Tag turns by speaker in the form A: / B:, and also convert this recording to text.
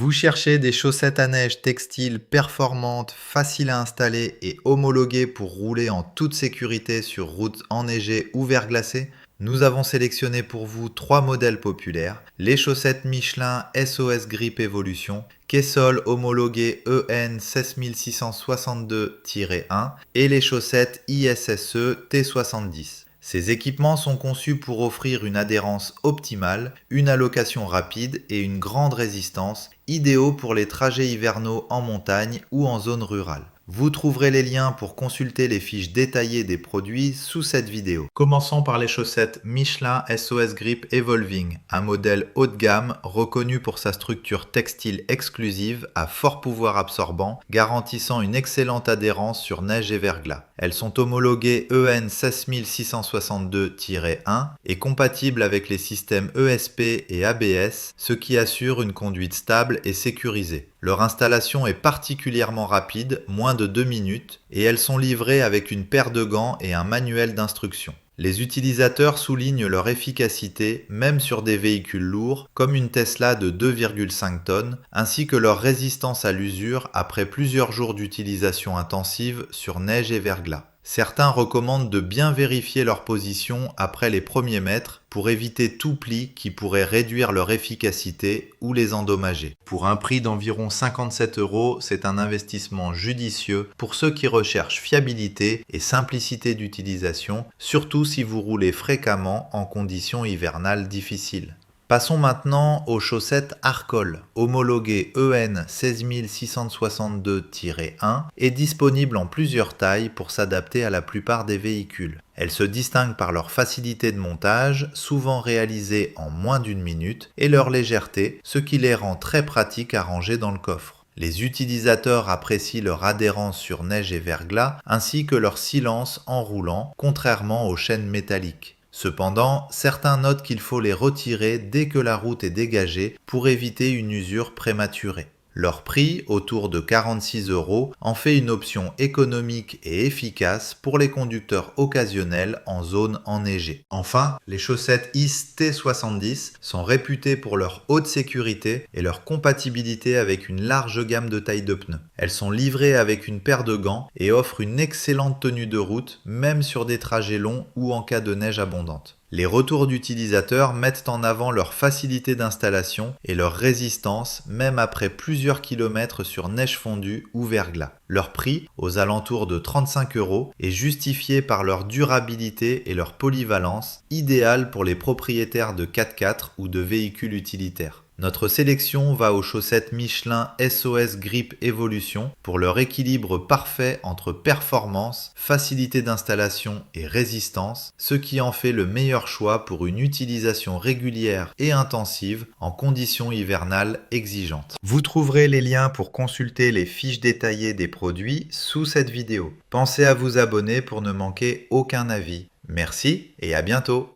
A: Vous cherchez des chaussettes à neige textiles performantes, faciles à installer et homologuées pour rouler en toute sécurité sur routes enneigées ou verglacées? Nous avons sélectionné pour vous trois modèles populaires, les chaussettes Michelin SOS Grip Evolution, Kessol homologuées EN 16662-1 et les chaussettes ISSE T70. Ces équipements sont conçus pour offrir une adhérence optimale, une allocation rapide et une grande résistance, idéaux pour les trajets hivernaux en montagne ou en zone rurale. Vous trouverez les liens pour consulter les fiches détaillées des produits sous cette vidéo. Commençons par les chaussettes Michelin SOS Grip Evolving, un modèle haut de gamme reconnu pour sa structure textile exclusive à fort pouvoir absorbant, garantissant une excellente adhérence sur neige et verglas. Elles sont homologuées EN 16662-1 et compatibles avec les systèmes ESP et ABS, ce qui assure une conduite stable et sécurisée. Leur installation est particulièrement rapide, moins de 2 minutes, et elles sont livrées avec une paire de gants et un manuel d'instruction. Les utilisateurs soulignent leur efficacité, même sur des véhicules lourds, comme une Tesla de 2,5 tonnes, ainsi que leur résistance à l'usure après plusieurs jours d'utilisation intensive sur neige et verglas. Certains recommandent de bien vérifier leur position après les premiers mètres pour éviter tout pli qui pourrait réduire leur efficacité ou les endommager. Pour un prix d'environ 57 €, c'est un investissement judicieux pour ceux qui recherchent fiabilité et simplicité d'utilisation, surtout si vous roulez fréquemment en conditions hivernales difficiles. Passons maintenant aux chaussettes Arcol, homologuées EN 16662-1 et disponibles en plusieurs tailles pour s'adapter à la plupart des véhicules. Elles se distinguent par leur facilité de montage, souvent réalisée en moins d'une minute, et leur légèreté, ce qui les rend très pratiques à ranger dans le coffre. Les utilisateurs apprécient leur adhérence sur neige et verglas, ainsi que leur silence en roulant, contrairement aux chaînes métalliques. Cependant, certains notent qu'il faut les retirer dès que la route est dégagée pour éviter une usure prématurée. Leur prix, autour de 46 €, en fait une option économique et efficace pour les conducteurs occasionnels en zone enneigée. Enfin, les chaussettes IS T70 sont réputées pour leur haute sécurité et leur compatibilité avec une large gamme de tailles de pneus. Elles sont livrées avec une paire de gants et offrent une excellente tenue de route, même sur des trajets longs ou en cas de neige abondante. Les retours d'utilisateurs mettent en avant leur facilité d'installation et leur résistance même après plusieurs kilomètres sur neige fondue ou verglas. Leur prix, aux alentours de 35 €, est justifié par leur durabilité et leur polyvalence, idéale pour les propriétaires de 4x4 ou de véhicules utilitaires. Notre sélection va aux chaussettes Michelin SOS Grip Evolution pour leur équilibre parfait entre performance, facilité d'installation et résistance, ce qui en fait le meilleur choix pour une utilisation régulière et intensive en conditions hivernales exigeantes. Vous trouverez les liens pour consulter les fiches détaillées des produits sous cette vidéo. Pensez à vous abonner pour ne manquer aucun avis. Merci et à bientôt!